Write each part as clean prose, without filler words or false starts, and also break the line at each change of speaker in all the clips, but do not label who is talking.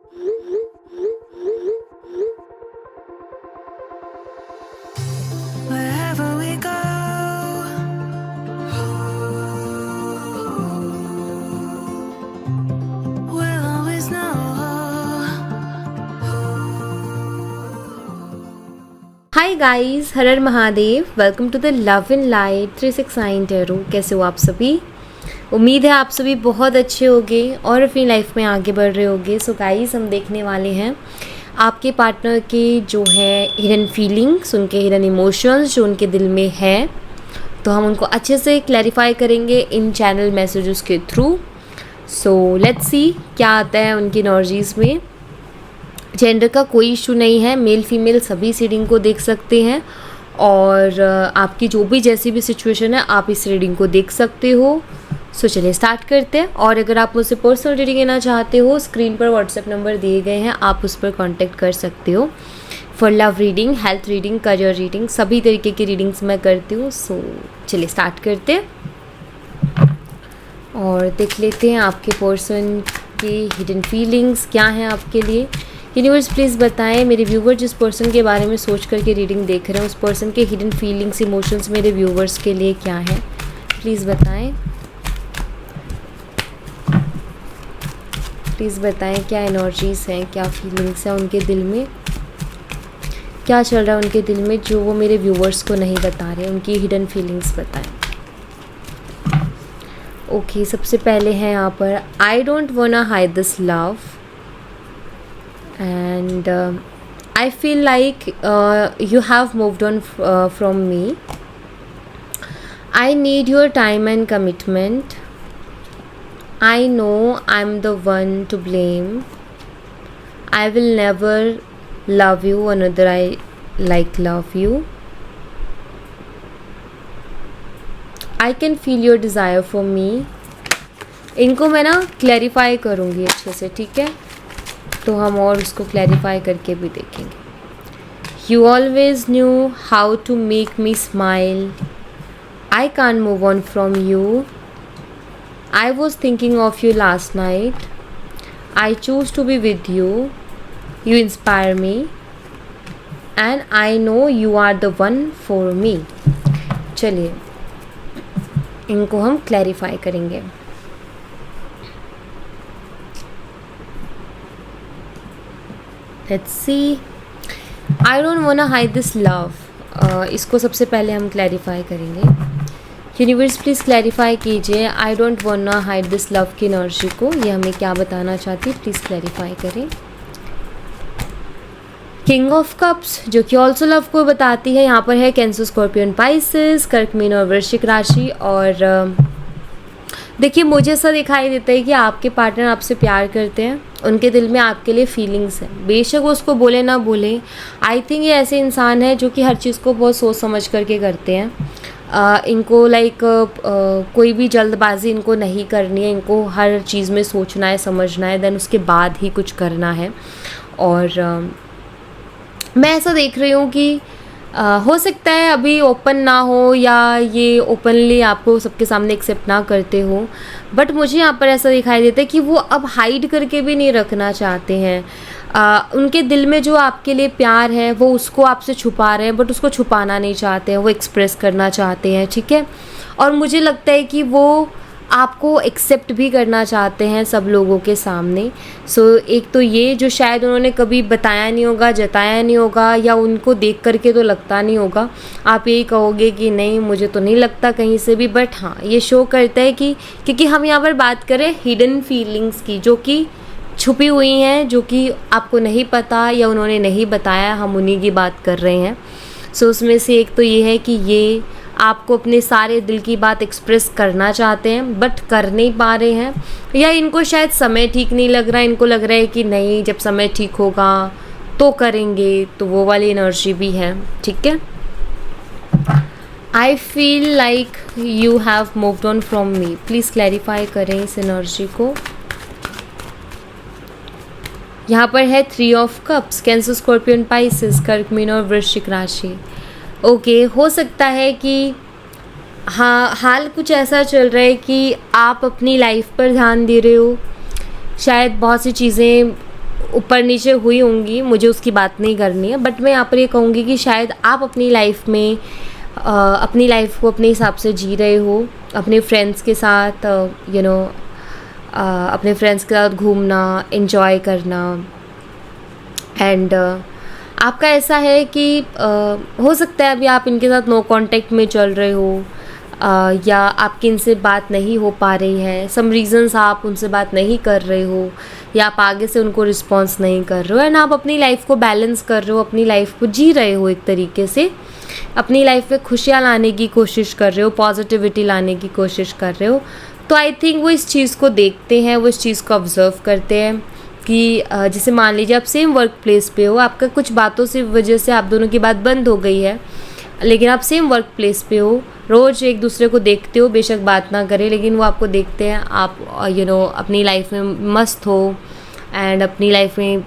Wherever we go, we'll always know.
Hi guys, हर हर Mahadev. Welcome to the love in light 369 tarot. कैसे हो आप सभी? उम्मीद है आप सभी बहुत अच्छे होंगे और अपनी लाइफ में आगे बढ़ रहे होंगे। सो गाइस, हम देखने वाले हैं आपके पार्टनर के जो है हिडन फीलिंग्स, उनके हिडन इमोशंस जो उनके दिल में है। तो हम उनको अच्छे से क्लैरिफाई करेंगे इन चैनल मैसेजेस के थ्रू। सो लेट्स सी क्या आता है उनकी एनर्जीज़ में। जेंडर का कोई इशू नहीं है, मेल फीमेल सभी इस रीडिंग को देख सकते हैं और आपकी जो भी जैसी भी सिचुएशन है आप इस रीडिंग को देख सकते हो। सो चलिए स्टार्ट करते हैं। और अगर आप मुझसे पर्सनल रीडिंग लेना चाहते हो, स्क्रीन पर व्हाट्सएप नंबर दिए गए हैं, आप उस पर कांटेक्ट कर सकते हो। For love reading, health reading, career reading, सभी तरीके की रीडिंग्स मैं करती हूँ। सो चलिए स्टार्ट करते हैं और देख लेते हैं आपके पर्सन की हिडन फीलिंग्स क्या हैं आपके लिए। यूनिवर्स प्लीज़ बताएं मेरे व्यूवर जिस पर्सन के बारे में सोच करके रीडिंग देख रहे हैं, उस पर्सन के हिडन फीलिंग्स, इमोशंस मेरे व्यूवर्स के लिए क्या है, प्लीज़ बताएं। प्लीज़ बताएं क्या एनर्जीज़ हैं, क्या फीलिंग्स हैं उनके दिल में, क्या चल रहा है उनके दिल में जो वो मेरे व्यूवर्स को नहीं बता रहे। उनकी हिडन फीलिंग्स बताएं। ओके, सबसे पहले है यहाँ पर I don't वांना hide this love and I feel like you have moved on from me. I need your time and commitment. I know I'm the one to blame. I will never love you another I like love you. I can feel your desire for me. इनको मैं ना clarify करूँगी अच्छे से, ठीक है? तो हम और उसको क्लैरिफाई करके भी देखेंगे। You always knew how to make me smile. I can't move on from you. I was thinking of you last night. I choose to be with you. You inspire me and I know you are the one for me. चलिए इनको हम clarify करेंगे। Let's see. I don't wanna hide this love. इसको सबसे पहले हम clarify करेंगे। Universe please clarify कीजिए I don't वांना hide this love की एनर्जी को। ये हमें क्या बताना चाहती है, प्लीज़ क्लैरिफाई करें। किंग ऑफ कप्स जो कि ऑल्सो लव को बताती है, यहाँ पर है कैंसर, स्कॉर्पियन, पाइसेस, कर्क, मीन और वृश्चिक राशि। और देखिए मुझे ऐसा दिखाई देता है कि आपके पार्टनर आपसे प्यार करते हैं, उनके दिल में आपके लिए फीलिंग्स हैं, बेशक वो उसको बोले ना बोले। आई थिंक ये ऐसे इंसान है जो कि हर चीज़ को बहुत सोच समझ करके करते हैं। इनको कोई भी जल्दबाजी इनको नहीं करनी है, इनको हर चीज़ में सोचना है, समझना है, देन उसके बाद ही कुछ करना है। और मैं ऐसा देख रही हूँ कि हो सकता है अभी ओपन ना हो या ये ओपनली आपको सबके सामने एक्सेप्ट ना करते हो, बट मुझे यहाँ पर ऐसा दिखाई देता है कि वो अब हाइड करके भी नहीं रखना चाहते हैं। उनके दिल में जो आपके लिए प्यार है वो उसको आपसे छुपा रहे हैं, बट उसको छुपाना नहीं चाहते हैं, वो एक्सप्रेस करना चाहते हैं, ठीक है। और मुझे लगता है कि वो आपको एक्सेप्ट भी करना चाहते हैं सब लोगों के सामने। सो एक तो ये जो शायद उन्होंने कभी बताया नहीं होगा, जताया नहीं होगा, या उनको देख करके तो लगता नहीं होगा। आप यही कहोगे कि नहीं मुझे तो नहीं लगता कहीं से भी, बट हाँ ये शो करता है कि क्योंकि हम यहाँ पर बात करें हिडन फीलिंग्स की जो कि छुपी हुई हैं, जो कि आपको नहीं पता या उन्होंने नहीं बताया, हम उन्हीं की बात कर रहे हैं। सो उसमें से एक तो ये है कि ये आपको अपने सारे दिल की बात एक्सप्रेस करना चाहते हैं बट कर नहीं पा रहे हैं, या इनको शायद समय ठीक नहीं लग रहा है। इनको लग रहा है कि नहीं जब समय ठीक होगा तो करेंगे, तो वो वाली एनर्जी भी है, ठीक है। I feel like you have moved on from me. Please clarify करें इस एनर्जी को। यहाँ पर है 3 of cups, cancer, scorpion, Pisces, कर्क, मीन और वृश्चिक राशि। ओके, हो सकता है कि हाँ हाल कुछ ऐसा चल रहा है कि आप अपनी लाइफ पर ध्यान दे रहे हो, शायद बहुत सी चीज़ें ऊपर नीचे हुई होंगी, मुझे उसकी बात नहीं करनी है, बट मैं यहाँ पर ये कहूँगी कि शायद आप अपनी लाइफ में अपनी लाइफ को अपने हिसाब से जी रहे हो, अपने फ्रेंड्स के साथ अपने फ्रेंड्स के साथ घूमना, एंजॉय करना। एंड आपका ऐसा है कि हो सकता है अभी आप इनके साथ नो कांटेक्ट में चल रहे हो, या आपकी इनसे बात नहीं हो पा रही है, सम रीज़न्स आप उनसे बात नहीं कर रहे हो, या आप आगे से उनको रिस्पॉन्स नहीं कर रहे हो, एंड आप अपनी लाइफ को बैलेंस कर रहे हो, अपनी लाइफ को जी रहे हो, एक तरीके से अपनी लाइफ में खुशियाँ लाने की कोशिश कर रहे हो, पॉजिटिविटी लाने की कोशिश कर रहे हो। तो आई थिंक वो इस चीज़ को देखते हैं, वो इस चीज़ को ऑब्ज़र्व करते हैं कि जैसे मान लीजिए आप सेम वर्क प्लेस पे हो, आपका कुछ बातों से वजह से आप दोनों की बात बंद हो गई है, लेकिन आप सेम वर्क प्लेस पे हो, रोज़ एक दूसरे को देखते हो, बेशक बात ना करें, लेकिन वो आपको देखते हैं आप अपनी लाइफ में मस्त हो, एंड अपनी लाइफ में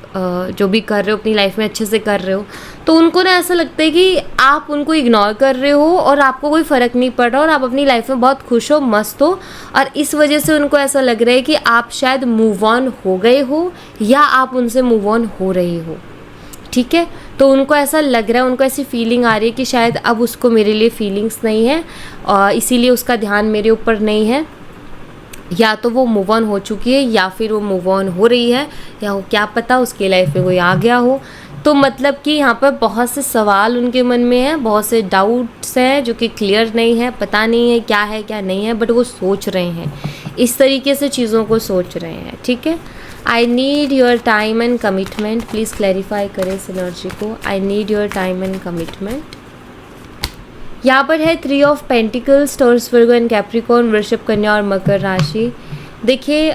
जो भी कर रहे हो अपनी लाइफ में अच्छे से कर रहे हो। तो उनको ना ऐसा लगता है कि आप उनको इग्नोर कर रहे हो और आपको कोई फ़र्क नहीं पड़ रहा, और आप अपनी लाइफ में बहुत खुश हो, मस्त हो, और इस वजह से उनको ऐसा लग रहा है कि आप शायद मूव ऑन हो गए हो, या आप उनसे मूव ऑन हो रहे हो। ठीक है, तो उनको ऐसा लग रहा है, उनको ऐसी फीलिंग आ रही है कि शायद अब उसको मेरे लिए फीलिंग्स नहीं है, और इसीलिए उसका ध्यान मेरे ऊपर नहीं है, या तो वो मूव ऑन हो चुकी है, या फिर वो मूव ऑन हो रही है, या वो क्या पता उसके लाइफ में कोई आ गया हो। तो मतलब कि यहाँ पर बहुत से सवाल उनके मन में हैं, बहुत से डाउट्स हैं जो कि क्लियर नहीं है, पता नहीं है क्या नहीं है, बट वो सोच रहे हैं, इस तरीके से चीज़ों को सोच रहे हैं। ठीक है, I need your time and commitment, please clarify करें इस एनर्जी को। I need your time and commitment. यहाँ पर है 3 of pentacles, Taurus, Virgo and Capricorn, वृषभ, कन्या और मकर राशि। देखिए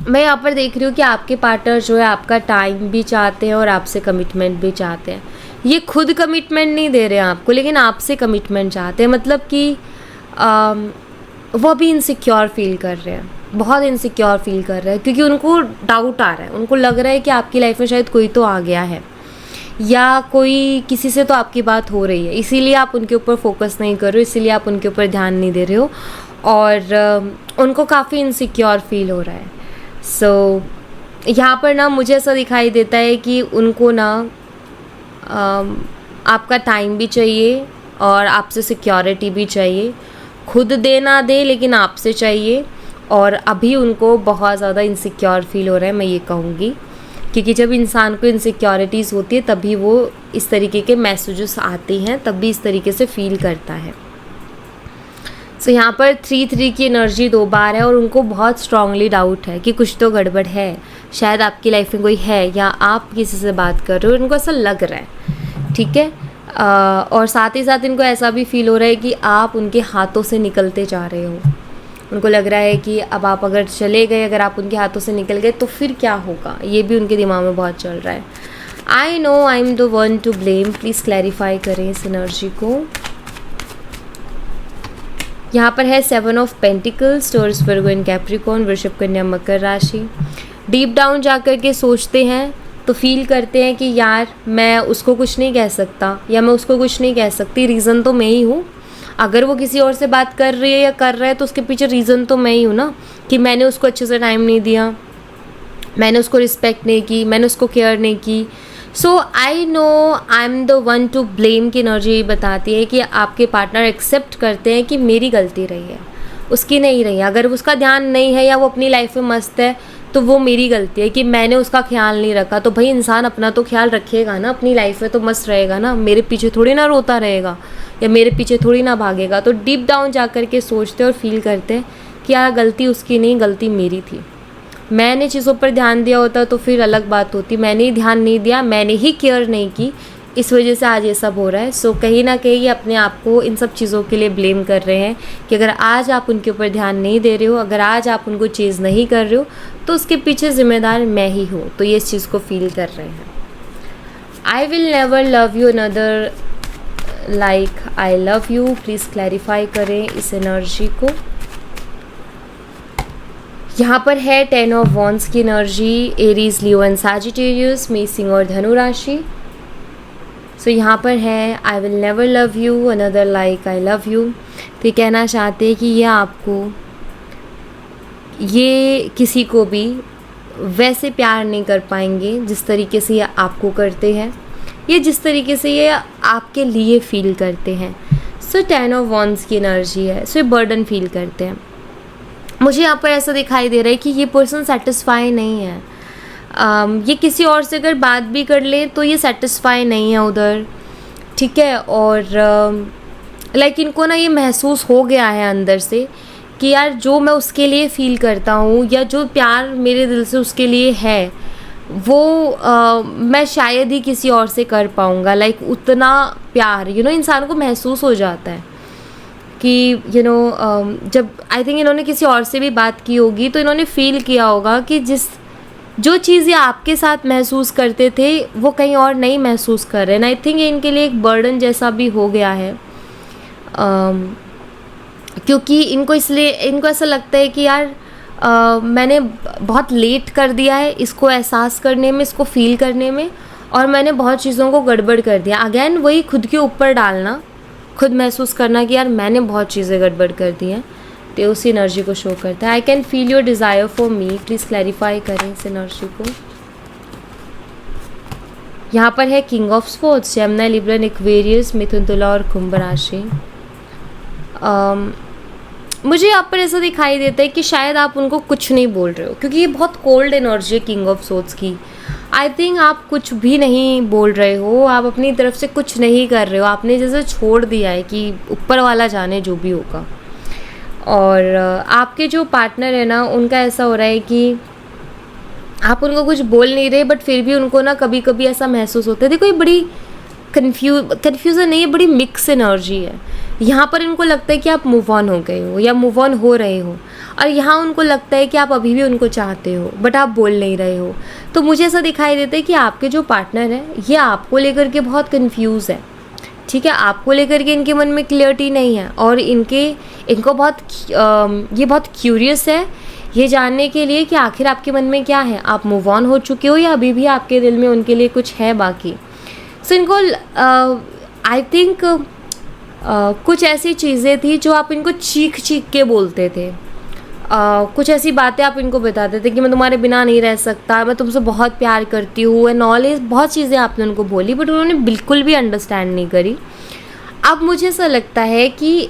मैं यहाँ पर देख रही हूँ कि आपके पार्टनर जो है आपका टाइम भी चाहते हैं और आपसे कमिटमेंट भी चाहते हैं। ये खुद कमिटमेंट नहीं दे रहे हैं आपको, लेकिन आपसे कमिटमेंट चाहते हैं। मतलब कि वो भी इनसिक्योर फील कर रहे हैं, बहुत इनसिक्योर फील कर रहे हैं, क्योंकि उनको डाउट आ रहा है, उनको लग रहा है कि आपकी लाइफ में शायद कोई तो आ गया है, या कोई किसी से तो आपकी बात हो रही है, इसीलिए आप उनके ऊपर फोकस नहीं कर रहे हो, इसीलिए आप उनके ऊपर ध्यान नहीं दे रहे हो, और उनको काफ़ी इनसिक्योर फील हो रहा है। सो यहाँ पर ना मुझे ऐसा दिखाई देता है कि उनको ना आपका टाइम भी चाहिए और आपसे सिक्योरिटी भी चाहिए, खुद दे ना दे लेकिन आपसे चाहिए, और अभी उनको बहुत ज़्यादा इनसिक्योर फील हो रहा है, मैं ये कहूँगी, क्योंकि जब इंसान को इनसिक्योरिटीज़ होती है तभी वो इस तरीके के मैसेजेस आते हैं, तब भी इस तरीके से फील करता है। सो यहाँ पर 3-3 की एनर्जी 2 बार है, और उनको बहुत स्ट्रांगली डाउट है कि कुछ तो गड़बड़ है, शायद आपकी लाइफ में कोई है, या आप किसी से बात कर रहे हो, उनको ऐसा लग रहा है। ठीक है, और साथ ही साथ इनको ऐसा भी फील हो रहा है कि आप उनके हाथों से निकलते जा रहे हो। उनको लग रहा है कि अब आप अगर चले गए, अगर आप उनके हाथों से निकल गए तो फिर क्या होगा, ये भी उनके दिमाग में बहुत चल रहा है। आई know I am the one to blame, please clarify करें इस एनर्जी को। यहाँ पर है 7 of pentacles, Taurus, Virgo and Capricorn, वृषभ, कन्या, मकर राशि। डीप डाउन जा कर के सोचते हैं तो फील करते हैं कि यार मैं उसको कुछ नहीं कह सकता, या मैं उसको कुछ नहीं कह सकती, रीज़न तो मैं ही हूँ। अगर वो किसी और से बात कर रही है या कर रहा है तो उसके पीछे रीज़न तो मैं ही हूँ ना, कि मैंने उसको अच्छे से टाइम नहीं दिया, मैंने उसको रिस्पेक्ट नहीं की, मैंने उसको केयर नहीं की। So I know I am the one to blame की एनर्जी बताती है कि आपके पार्टनर एक्सेप्ट करते हैं कि मेरी गलती रही है, उसकी नहीं रही है। अगर उसका ध्यान नहीं है या वो अपनी लाइफ में मस्त है तो वो मेरी गलती है कि मैंने उसका ख्याल नहीं रखा। तो भाई इंसान अपना तो ख्याल रखेगा ना, अपनी लाइफ में तो मस्त रहेगा ना, मेरे पीछे थोड़ी ना रोता रहेगा या मेरे पीछे थोड़ी ना भागेगा। तो डीप डाउन जा कर के सोचते और फील करते हैं कि यार गलती उसकी नहीं, गलती मेरी थी। मैंने चीज़ों पर ध्यान दिया होता तो फिर अलग बात होती, मैंने ही ध्यान नहीं दिया, मैंने ही केयर नहीं की, इस वजह से आज ये सब हो रहा है। सो कहीं ना कहीं ये अपने आप को इन सब चीज़ों के लिए ब्लेम कर रहे हैं कि अगर आज आप उनके ऊपर ध्यान नहीं दे रहे हो, अगर आज आप उनको चीज़ नहीं कर रहे हो तो उसके पीछे ज़िम्मेदार मैं ही हूँ। तो ये इस चीज़ को फील कर रहे हैं। I will never love you another like I love you, please clarify करें इस एनर्जी को। यहाँ पर है 10 ऑफ वॉन्ड्स की energy, Aries, Leo and Sagittarius, मेष, सिंह और धनु राशि। सो यहाँ पर है I will never love you another like I love you. तो ये कहना चाहते हैं कि ये आपको, ये किसी को भी वैसे प्यार नहीं कर पाएंगे जिस तरीके से ये आपको करते हैं या जिस तरीके से ये आपके लिए फील करते हैं। सो 10 ऑफ वॉन्ड्स की एनर्जी है। सो ये बर्डन फील करते हैं। मुझे यहाँ पर ऐसा दिखाई दे रहा है कि ये पर्सन सेटिस्फाई नहीं है। ये किसी और से अगर बात भी कर ले तो ये सेटिस्फाई नहीं है उधर, ठीक है। और लाइक इनको ना ये महसूस हो गया है अंदर से कि यार जो मैं उसके लिए फ़ील करता हूँ या जो प्यार मेरे दिल से उसके लिए है वो मैं शायद ही किसी और से कर पाऊँगा। लाइक उतना प्यार इंसान को महसूस हो जाता है कि जब आई थिंक इन्होंने किसी और से भी बात की होगी तो इन्होंने फ़ील किया होगा कि जो चीज़ ये आपके साथ महसूस करते थे वो कहीं और नहीं महसूस कर रहे हैं। आई थिंक ये इनके लिए एक बर्डन जैसा भी हो गया है, क्योंकि इनको ऐसा लगता है कि यार मैंने बहुत लेट कर दिया है इसको एहसास करने में, इसको फ़ील करने में, और मैंने बहुत चीज़ों को गड़बड़ कर दिया। अगेन वही खुद के ऊपर डालना, खुद महसूस करना कि यार मैंने बहुत चीज़ें गड़बड़ कर दी हैं, तो उसी एनर्जी को शो करता है। I can feel your desire for me, please clarify करें इस एनर्जी को। यहाँ पर है king of swords, Gemini, Libra, Aquarius, मिथुन, तुला और कुंभ राशि। मुझे यहाँ पर ऐसा दिखाई देता है कि शायद आप उनको कुछ नहीं बोल रहे हो, क्योंकि ये बहुत कोल्ड एनर्जी है किंग ऑफ सोर्ड्स की। आई थिंक आप कुछ भी नहीं बोल रहे हो, आप अपनी तरफ से कुछ नहीं कर रहे हो, आपने जैसे छोड़ दिया है कि ऊपर वाला जाने जो भी होगा। और आपके जो पार्टनर है ना, उनका ऐसा हो रहा है कि आप उनको कुछ बोल नहीं रहे, बट फिर भी उनको ना कभी कभी ऐसा महसूस होता है। देखो ये बड़ी कन्फ्यूज़न नहीं है, बड़ी मिक्स एनर्जी है। यहाँ पर इनको लगता है कि आप मूव ऑन हो गए हो या मूव ऑन हो रहे हो, और यहाँ उनको लगता है कि आप अभी भी उनको चाहते हो बट आप बोल नहीं रहे हो। तो मुझे ऐसा दिखाई देता है कि आपके जो पार्टनर है ये आपको लेकर के बहुत कंफ्यूज है, ठीक है। आपको लेकर के इनके मन में क्लियरिटी नहीं है, और इनको बहुत क्यूरियस है ये जानने के लिए कि आखिर आपके मन में क्या है, आप मूव ऑन हो चुके हो या अभी भी आपके दिल में उनके लिए कुछ है बाकी। सो इनको आई थिंक कुछ ऐसी चीज़ें थी जो आप इनको चीख के बोलते थे। कुछ ऐसी बातें आप इनको बताते थे कि मैं तुम्हारे बिना नहीं रह सकता, मैं तुमसे बहुत प्यार करती हूँ, एंड ऑल बहुत चीज़ें आपने उनको बोली, बट उन्होंने बिल्कुल भी अंडरस्टैंड नहीं करी। अब मुझे ऐसा लगता है कि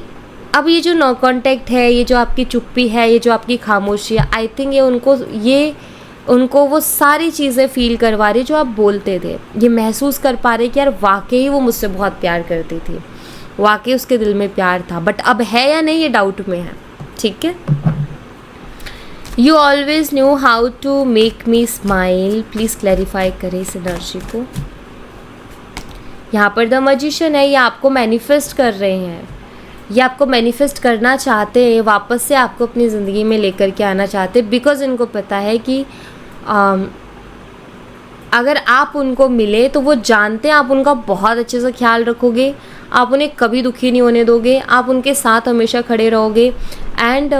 अब ये जो नो कॉन्टैक्ट है, ये जो आपकी चुप्पी है, ये जो आपकी खामोशी है, आई थिंक ये उनको वो सारी चीज़ें फ़ील करवा रही जो आप बोलते थे। ये महसूस कर पा रहे कि यार वाकई वो मुझसे बहुत प्यार करती थी, वाकई उसके दिल में प्यार था, बट अब है या नहीं ये डाउट में है, ठीक है। You always knew how to make me smile, please clarify करें इस एनर्जी को। यहाँ पर द मैजिशियन है, ये आपको मैनिफेस्ट कर रहे हैं, ये आपको मैनिफेस्ट करना चाहते हैं, वापस से आपको अपनी ज़िंदगी में लेकर के आना चाहते हैं, बिकॉज इनको पता है कि अगर आप उनको मिले तो वो जानते हैं आप उनका बहुत अच्छे से ख्याल रखोगे, आप उन्हें कभी दुखी नहीं होने दोगे, आप उनके साथ हमेशा खड़े रहोगे। एंड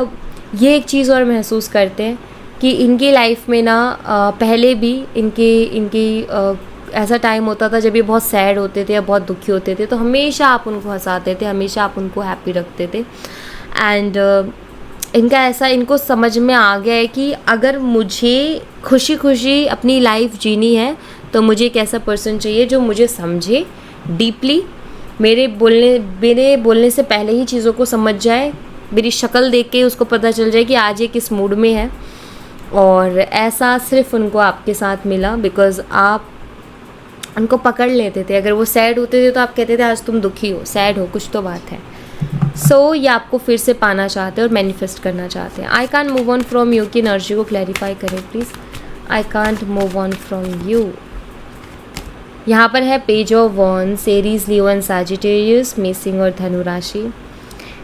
ये एक चीज़ और महसूस करते हैं कि इनकी लाइफ में ना पहले भी इनकी ऐसा टाइम होता था जब ये बहुत सैड होते थे या बहुत दुखी होते थे, तो हमेशा आप उनको हंसाते थे, हमेशा आप उनको हैप्पी रखते थे। एंड इनको समझ में आ गया है कि अगर मुझे खुशी खुशी अपनी लाइफ जीनी है तो मुझे एक ऐसा पर्सन चाहिए जो मुझे समझे डीपली, मेरे बोलने से पहले ही चीज़ों को समझ जाए, मेरी शक्ल देख के उसको पता चल जाए कि आज ये किस मूड में है। और ऐसा सिर्फ उनको आपके साथ मिला बिकॉज़ आप उनको पकड़ लेते थे। अगर वो सैड होते थे तो आप कहते थे आज तुम दुखी हो, सैड हो, कुछ तो बात है। सो ये आपको फिर से पाना चाहते हैं और मैनिफेस्ट करना चाहते हैं। I can't move on from you की एनर्जी को क्लैरिफाई करें please. I can't move on from you. यहाँ पर है page of wands, Aries, Leo and Sagittarius, मेषिंग और धनु राशि।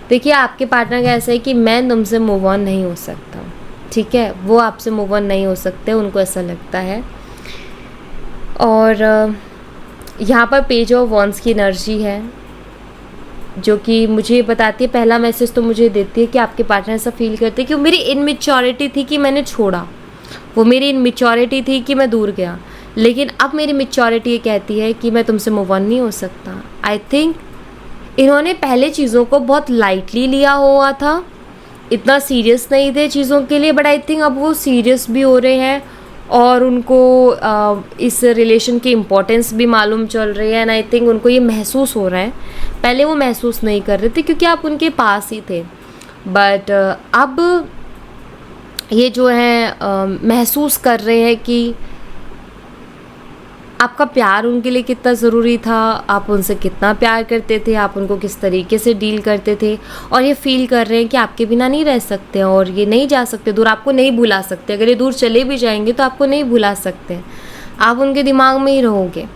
देखिए आपके पार्टनर का ऐसा है कि मैं तुमसे मूव ऑन नहीं हो सकता, ठीक है, वो आपसे मूव ऑन नहीं हो सकते, उनको ऐसा लगता है। और यहाँ पर पेज ऑफ वॉन्ड्स की एनर्जी है जो कि मुझे बताती है, पहला मैसेज तो मुझे देती है कि आपके पार्टनर ऐसा फील करते हैं कि वो मेरी इनमेच्योरिटी थी कि मैंने छोड़ा, वो मेरी इनमेच्योरिटी थी कि मैं दूर गया, लेकिन अब मेरी मेच्योरिटी ये कहती है कि मैं तुमसे मूव ऑन नहीं हो सकता। आई थिंक इन्होंने पहले चीज़ों को बहुत लाइटली लिया हुआ था, इतना सीरियस नहीं थे चीज़ों के लिए, बट आई थिंक अब वो सीरियस भी हो रहे हैं और उनको इस रिलेशन की इम्पोर्टेंस भी मालूम चल रही है एंड आई थिंक उनको ये महसूस हो रहा है। पहले वो महसूस नहीं कर रहे थे क्योंकि आप उनके पास ही थे, बट अब ये जो है महसूस कर रहे हैं कि आपका प्यार उनके लिए कितना ज़रूरी था, आप उनसे कितना प्यार करते थे, आप उनको किस तरीके से डील करते थे, और ये फील कर रहे हैं कि आपके बिना नहीं रह सकते हैं और ये नहीं जा सकते दूर, आपको नहीं भुला सकते। अगर ये दूर चले भी जाएंगे तो आपको नहीं भुला सकते, आप उनके दिमाग में ही रहोगे।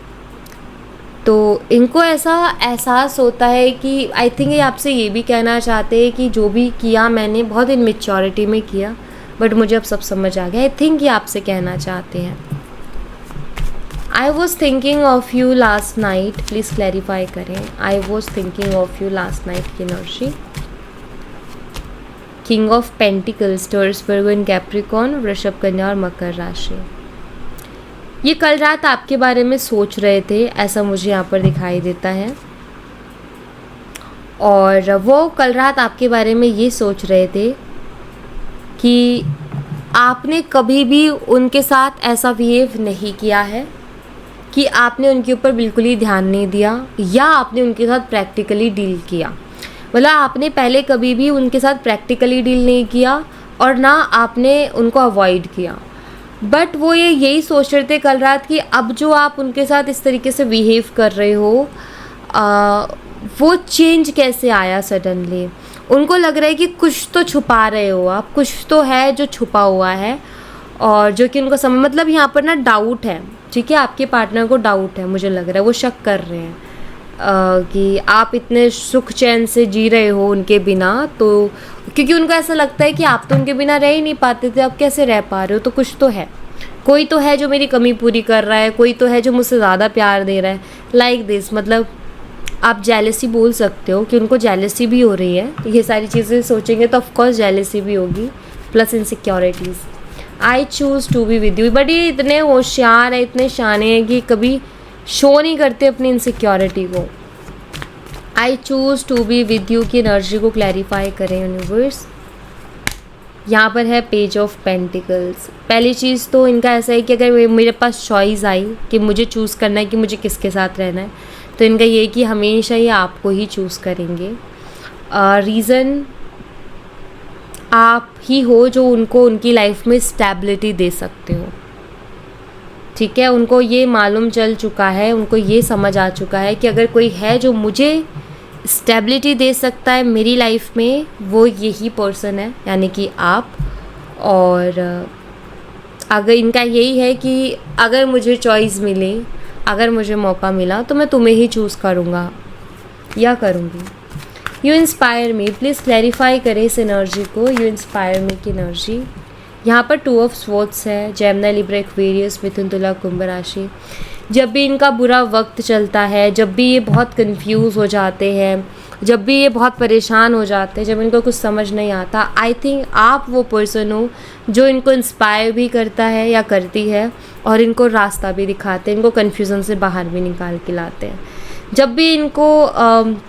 तो इनको ऐसा एहसास होता है कि आई थिंक ये आपसे ये भी कहना चाहते हैं कि जो भी किया मैंने बहुत इनमेच्योरिटी में किया, बट मुझे अब सब समझ आ गया। आई थिंक ये आपसे कहना चाहते हैं। I was thinking of you last night, please clarify करें। I was thinking of you last night की energy. King of pentacles, Taurus, Virgo in Capricorn, वृषभ, कन्या और मकर राशि। ये कल रात आपके बारे में सोच रहे थे, ऐसा मुझे यहाँ पर दिखाई देता है। और वो कल रात आपके बारे में ये सोच रहे थे कि आपने कभी भी उनके साथ ऐसा बिहेव नहीं किया है कि आपने उनके ऊपर बिल्कुल ही ध्यान नहीं दिया या आपने उनके साथ प्रैक्टिकली डील किया। मतलब आपने पहले कभी भी उनके साथ प्रैक्टिकली डील नहीं किया और ना आपने उनको अवॉइड किया, बट वो यही सोच रहे थे कल रात कि अब जो आप उनके साथ इस तरीके से बिहेव कर रहे हो वो चेंज कैसे आया सडनली। उनको लग रहा है कि कुछ तो छुपा रहे हो आप, कुछ तो है जो छुपा हुआ है, और जो कि उनको समझ, मतलब यहाँ पर ना डाउट है, ठीक है, आपके पार्टनर को डाउट है, मुझे लग रहा है वो शक कर रहे हैं कि आप इतने सुख चैन से जी रहे हो उनके बिना, तो क्योंकि उनको ऐसा लगता है कि आप तो उनके बिना रह ही नहीं पाते थे, आप कैसे रह पा रहे हो, तो कुछ तो है, कोई तो है जो मेरी कमी पूरी कर रहा है, कोई तो है जो मुझसे ज़्यादा प्यार दे रहा है, लाइक दिस। मतलब आप जेलसी बोल सकते हो कि उनको जेलसी भी हो रही है, ये सारी चीज़ें सोचेंगे तो ऑफकोर्स जेलसी भी होगी, plus insecurities. I choose to be with you, but ये इतने होशियार है, इतने शाने हैं कि कभी शो नहीं करते अपनी इनसिक्योरिटी को। I choose to be with you की एनर्जी को क्लैरिफाई करें यूनिवर्स। यहाँ पर है पेज ऑफ पेंटिकल्स। पहली चीज़ तो इनका ऐसा है कि अगर मेरे पास चॉइस आई कि मुझे चूज़ करना है कि मुझे किसके साथ रहना है, तो इनका ये है कि हमेशा ये आपको ही चूज़ करेंगे। रीज़न आप ही हो जो उनको उनकी लाइफ में स्टेबिलिटी दे सकते हो, ठीक है। उनको ये मालूम चल चुका है, उनको ये समझ आ चुका है कि अगर कोई है जो मुझे स्टेबिलिटी दे सकता है मेरी लाइफ में, वो यही पर्सन है, यानी कि आप। और अगर इनका यही है कि अगर मुझे चॉइस मिले, अगर मुझे मौका मिला, तो मैं तुम्हें ही चूज़ करूँगा या करूँगी। You inspire me, please clarify करें इस एनर्जी को। यू इंस्पायर मी की एनर्जी। यहाँ पर 2 ऑफ स्वॉर्ड्स है, जेमिनी, लिब्रा, एक्वेरियस, मिथुन, तुला, कुंभ राशि। जब भी इनका बुरा वक्त चलता है, जब भी ये बहुत कंफ्यूज हो जाते हैं, जब भी ये बहुत परेशान हो जाते हैं, जब इनको कुछ समझ नहीं आता, आई थिंक आप वो पर्सन हो जो इनको इंस्पायर भी करता है या करती है, और इनको रास्ता भी दिखाते हैं, इनको कन्फ्यूज़न से बाहर भी निकाल के लाते हैं। जब भी इनको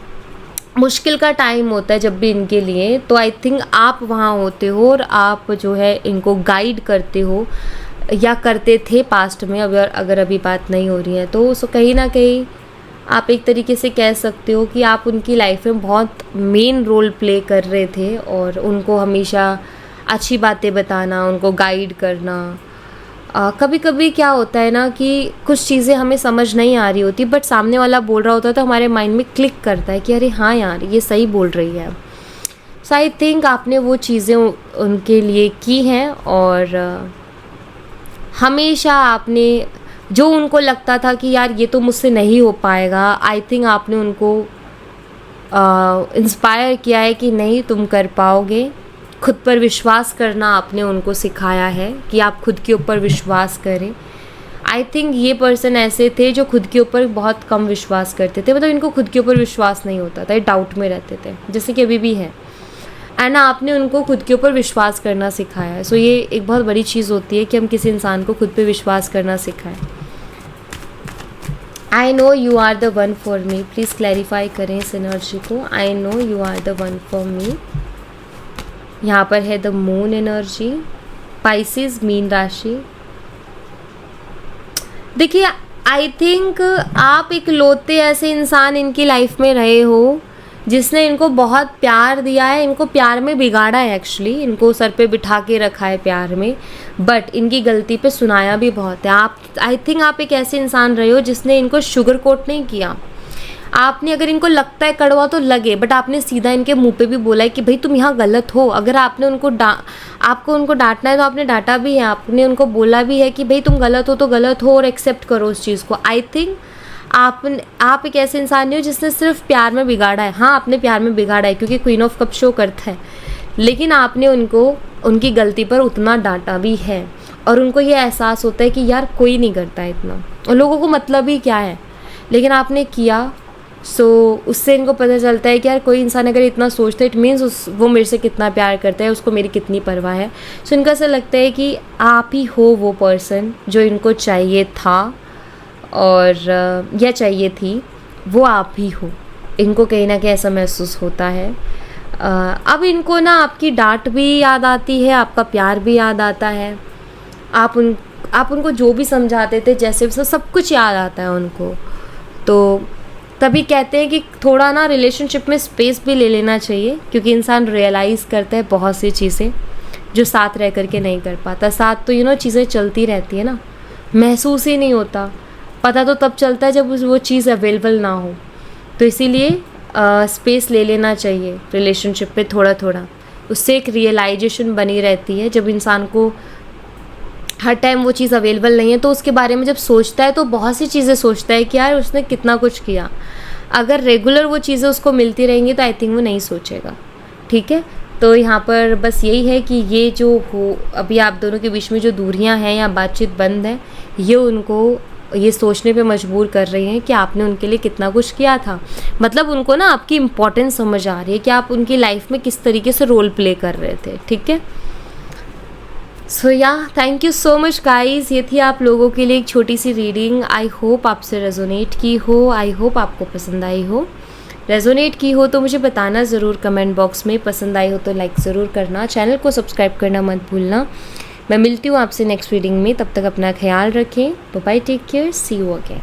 मुश्किल का टाइम होता है, जब भी इनके लिए, तो आई थिंक आप वहाँ होते हो और आप जो है इनको गाइड करते हो या करते थे पास्ट में। अगर अभी बात नहीं हो रही है तो कहीं ना कहीं आप एक तरीके से कह सकते हो कि आप उनकी लाइफ में बहुत मेन रोल प्ले कर रहे थे, और उनको हमेशा अच्छी बातें बताना, उनको गाइड करना। कभी कभी क्या होता है ना कि कुछ चीज़ें हमें समझ नहीं आ रही होती, बट सामने वाला बोल रहा होता है तो हमारे माइंड में क्लिक करता है कि अरे हाँ यार, ये सही बोल रही है। सो आई थिंक आपने वो चीज़ें उनके लिए की हैं, और हमेशा आपने जो उनको लगता था कि यार ये तो मुझसे नहीं हो पाएगा, आई थिंक आपने उनको इंस्पायर किया है कि नहीं, तुम कर पाओगे। खुद पर विश्वास करना आपने उनको सिखाया है कि आप खुद के ऊपर विश्वास करें। आई थिंक ये पर्सन ऐसे थे जो खुद के ऊपर बहुत कम विश्वास करते थे, मतलब इनको खुद के ऊपर विश्वास नहीं होता था, ये डाउट में रहते थे, जैसे कि अभी भी है। एंड आपने उनको खुद के ऊपर विश्वास करना सिखाया है। सो ये एक बहुत बड़ी चीज़ होती है कि हम किसी इंसान को खुद पे विश्वास करना सिखाएं। I know you are the one for me, please clarify करें इस एनर्जी को। I know you are the one for me. यहाँ पर है द मून एनर्जी, पाइसेस, मीन राशि। देखिए, आई थिंक आप इकलौते ऐसे इंसान इनकी लाइफ में रहे हो जिसने इनको बहुत प्यार दिया है, इनको प्यार में बिगाड़ा है एक्चुअली, इनको सर पे बिठा के रखा है प्यार में, बट इनकी गलती पे सुनाया भी बहुत है। आप, आई थिंक आप एक ऐसे इंसान रहे हो जिसने इनको शुगर कोट नहीं किया। आपने, अगर इनको लगता है कड़वा तो लगे, बट आपने सीधा इनके मुंह पे भी बोला है कि भाई तुम यहाँ गलत हो। अगर आपने आपको उनको डांटना है तो आपने डांटा भी है, आपने उनको बोला भी है कि भाई तुम गलत हो तो गलत हो और एक्सेप्ट करो उस चीज़ को। आई थिंक आप एक ऐसे इंसान नहीं हो जिसने सिर्फ प्यार में बिगाड़ा है। हाँ, आपने प्यार में बिगाड़ा है क्योंकि क्वीन ऑफ कप शो करता है, लेकिन आपने उनको उनकी गलती पर उतना डांटा भी है और उनको ये एहसास होता है कि यार कोई नहीं करता है इतना और लोगों को मतलब ही क्या है, लेकिन आपने किया। सो उससे इनको पता चलता है कि यार कोई इंसान अगर इतना सोचता है इट मीन्स वो मेरे से कितना प्यार करता है, उसको मेरी कितनी परवाह है। सो इनको ऐसा लगता है कि आप ही हो वो पर्सन जो इनको चाहिए था और या चाहिए थी, वो आप ही हो। इनको कहीं ना कहीं ऐसा महसूस होता है। अब इनको ना आपकी डांट भी याद आती है, आपका प्यार भी याद आता है, आप उनको जो भी समझाते थे जैसे सब कुछ याद आता है उनको। तो तभी कहते हैं कि थोड़ा ना रिलेशनशिप में स्पेस भी ले लेना चाहिए, क्योंकि इंसान रियलाइज़ करता है बहुत सी चीज़ें जो साथ रह करके नहीं कर पाता। साथ तो चीज़ें चलती रहती है ना, महसूस ही नहीं होता। पता तो तब चलता है जब वो चीज़ अवेलेबल ना हो। तो इसीलिए स्पेस ले लेना चाहिए रिलेशनशिप पे थोड़ा थोड़ा, उससे एक रियलाइजेशन बनी रहती है। जब इंसान को हर टाइम वो चीज़ अवेलेबल नहीं है तो उसके बारे में जब सोचता है तो बहुत सी चीज़ें सोचता है कि यार उसने कितना कुछ किया। अगर रेगुलर वो चीज़ें उसको मिलती रहेंगी तो आई थिंक वो नहीं सोचेगा। ठीक है, तो यहाँ पर बस यही है कि ये जो हो अभी आप दोनों के बीच में जो दूरियाँ हैं या बातचीत बंद है, ये उनको ये सोचने पे मजबूर कर रही हैं कि आपने उनके लिए कितना कुछ किया था। मतलब उनको ना आपकी इम्पोर्टेंस समझ आ रही है कि आप उनकी लाइफ में किस तरीके से रोल प्ले कर रहे थे। ठीक है, सो या thank you so much guys. ये थी आप लोगों के लिए एक छोटी सी रीडिंग। आई होप आपसे रेजोनेट की हो, आई होप आपको पसंद आई हो। रेजोनेट की हो तो मुझे बताना ज़रूर कमेंट बॉक्स में, पसंद आई हो तो लाइक ज़रूर करना, चैनल को सब्सक्राइब करना मत भूलना। मैं मिलती हूँ आपसे नेक्स्ट रीडिंग में, तब तक अपना ख्याल रखें। Bye, take care, see you again.